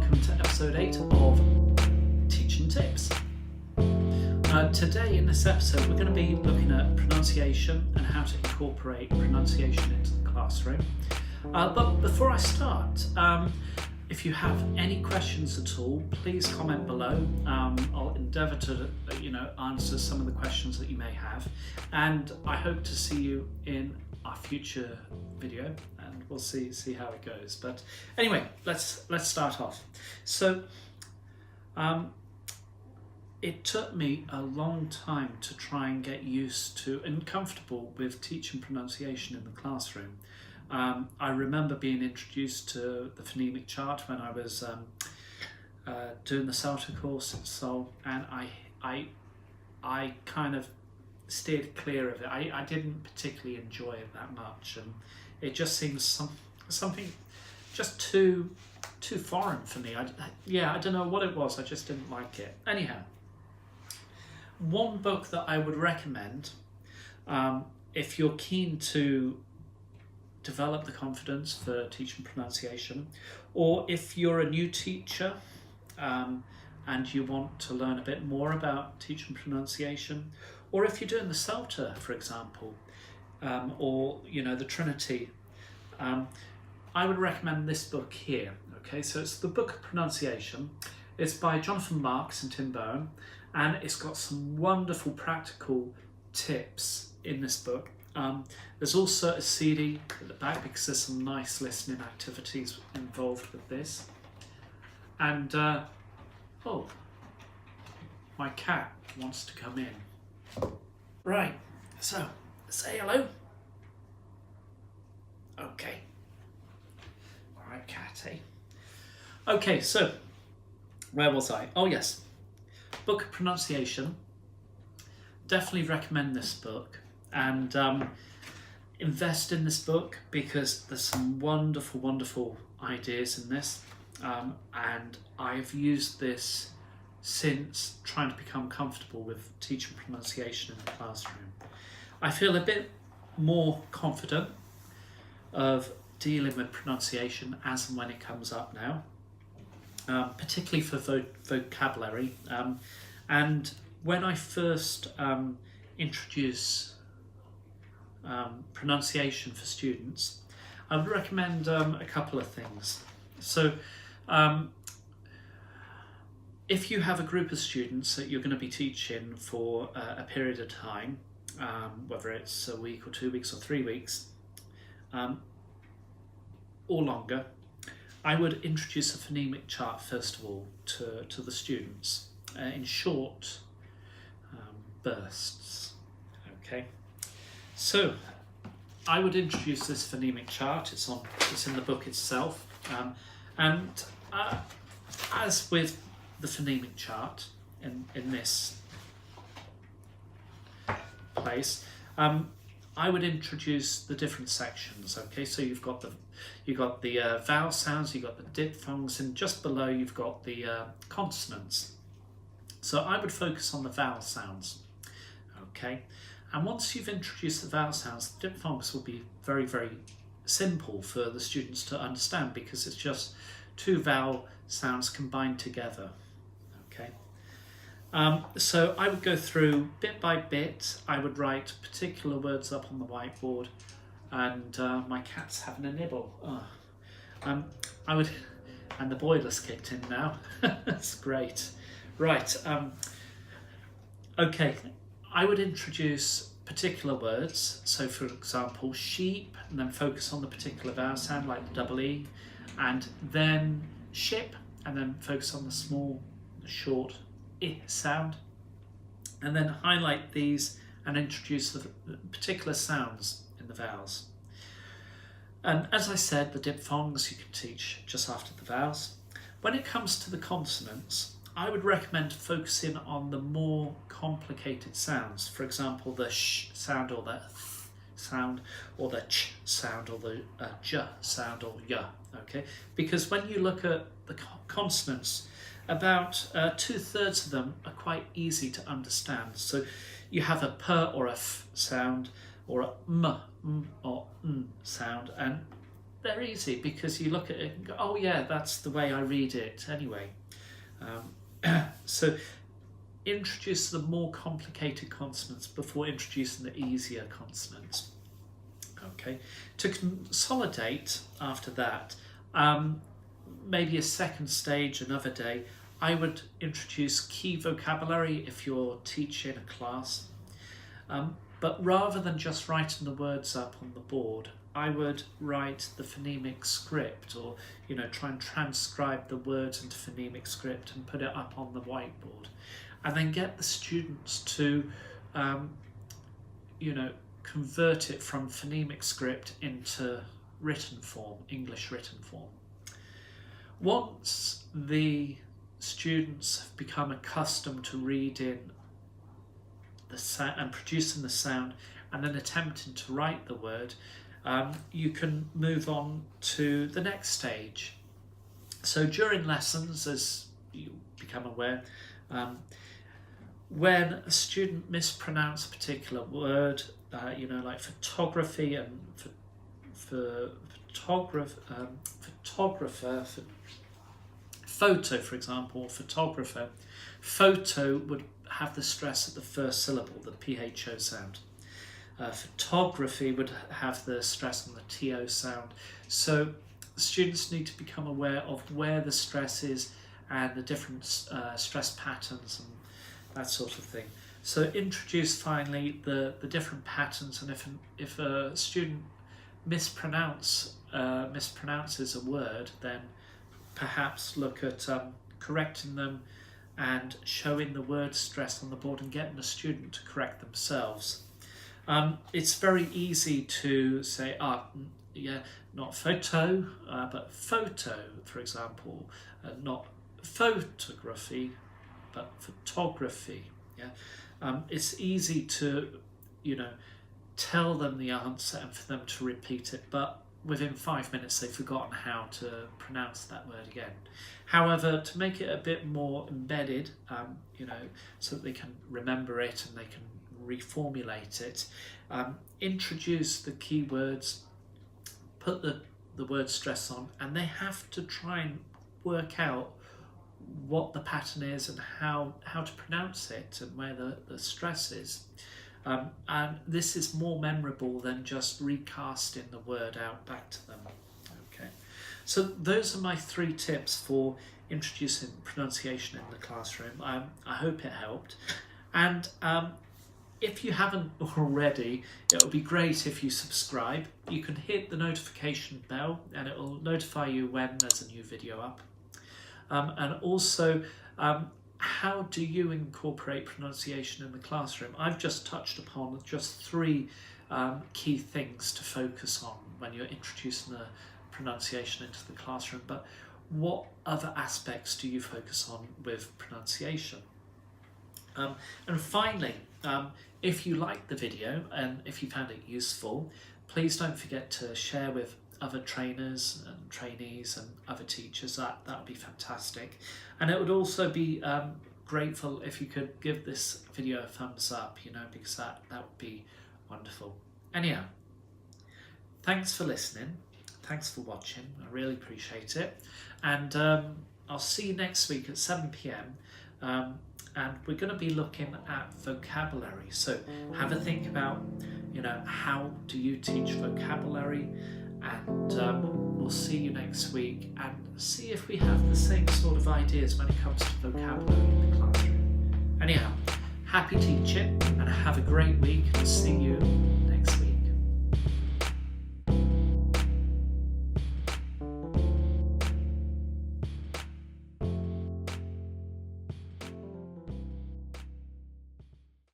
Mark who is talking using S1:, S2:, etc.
S1: welcome to episode 8 of Teaching Tips. Today in this episode we're going to be looking at pronunciation and how to incorporate pronunciation into the classroom. But before I start, if you have any questions at all, please comment below. I'll endeavour to answer some of the questions that you may have, and I hope to see you in our future video, and we'll see how it goes. But anyway, let's start off. So it took me a long time to try and get used to and comfortable with teaching pronunciation in the classroom. I remember being introduced to the Phonemic Chart when I was doing the CELTA course at Seoul, and I kind of steered clear of it. I didn't particularly enjoy it that much, and it just seems something just too foreign for me. I don't know what it was, I just didn't like it. Anyhow, one book that I would recommend if you're keen to develop the confidence for teaching pronunciation, or if you're a new teacher and you want to learn a bit more about teaching pronunciation, or if you're doing the CELTA, for example, or the Trinity, I would recommend this book here. Okay, so it's the Book of Pronunciation. It's by Jonathan Marks and Tim Bowen, and it's got some wonderful practical tips in this book. There's also a CD at the back because there's some nice listening activities involved with this. And oh, my cat wants to come in. Right, so say hello. Okay. All right, catty. Okay, so where was I? Oh yes, Book of Pronunciation. Definitely recommend this book, and invest in this book because there's some wonderful ideas in this, and I've used this since trying to become comfortable with teaching pronunciation in the classroom. I feel a bit more confident of dealing with pronunciation as and when it comes up now, particularly for vocabulary, and when I first introduce pronunciation for students, I would recommend a couple of things. So if you have a group of students that you're going to be teaching for a period of time, whether it's a week or 2 weeks or 3 weeks, or longer, I would introduce a phonemic chart first of all to the students in short bursts. Okay, so I would introduce this phonemic chart. It's in the book itself, and as with the phonemic chart in this place, I would introduce the different sections. Okay, so you've got the vowel sounds, you've got the diphthongs, and just below you've got the consonants. So I would focus on the vowel sounds. Okay, and once you've introduced the vowel sounds, the diphthongs will be very simple for the students to understand because it's just two vowel sounds combined together. Okay, so I would go through bit by bit. I would write particular words up on the whiteboard, and my cat's having a nibble. And the boiler's kicked in now. That's great. Right. Okay. I would introduce particular words. So, for example, sheep, and then focus on the particular vowel sound, like the double E, and then ship, and then focus on the small, short I sound, and then highlight these and introduce the particular sounds in the vowels. And as I said, the diphthongs you can teach just after the vowels. When it comes to the consonants, I would recommend focusing on the more complicated sounds. For example, the sh sound, or the th sound, or the ch sound, or the j sound, or y. Okay, because when you look at the consonants, about 2/3 of them are quite easy to understand. So you have a p or a f sound, or a m or n sound, and they're easy because you look at it and go, oh yeah, that's the way I read it anyway. So introduce the more complicated consonants before introducing the easier consonants. Okay, to consolidate after that, maybe a second stage another day, I would introduce key vocabulary if you're teaching a class. But rather than just writing the words up on the board, I would write the phonemic script, or try and transcribe the words into phonemic script and put it up on the whiteboard, and then get the students to convert it from phonemic script into written form, English written form. Once the students have become accustomed to reading the sound and producing the sound and then attempting to write the word, you can move on to the next stage. So during lessons, as you become aware, when a student mispronounces a particular word, like photography and photographer, photo, for example, photographer, photo would have the stress at the first syllable, the PHO sound. Photography would have the stress on the TO sound. So students need to become aware of where the stress is and the different stress patterns and that sort of thing. So introduce finally the different patterns, and if a student mispronounces a word, then perhaps look at correcting them and showing the word stress on the board and getting the student to correct themselves. It's very easy to say, not photo, but photo, for example, not photography, but photography. It's easy to, tell them the answer and for them to repeat it, but within 5 minutes they've forgotten how to pronounce that word again. However, to make it a bit more embedded, so that they can remember it and they can reformulate it, introduce the keywords, put the word stress on, and they have to try and work out what the pattern is and how to pronounce it and where the stress is. And this is more memorable than just recasting the word out back to them. Okay, so those are my 3 tips for introducing pronunciation in the classroom. I hope it helped, and if you haven't already, it would be great if you subscribe. You can hit the notification bell and it will notify you when there's a new video up. And also, how do you incorporate pronunciation in the classroom? I've just touched upon just 3 key things to focus on when you're introducing the pronunciation into the classroom, but what other aspects do you focus on with pronunciation? And finally, if you liked the video and if you found it useful, please don't forget to share with other trainers and trainees and other teachers. That would be fantastic. And it would also be grateful if you could give this video a thumbs up, because that would be wonderful. Anyhow, thanks for listening. Thanks for watching. I really appreciate it. And I'll see you next week at 7 p.m. And we're going to be looking at vocabulary. So have a think about, how do you teach vocabulary? And we'll see you next week and see if we have the same sort of ideas when it comes to vocabulary in the classroom. Anyhow, happy teaching and have a great week, and see you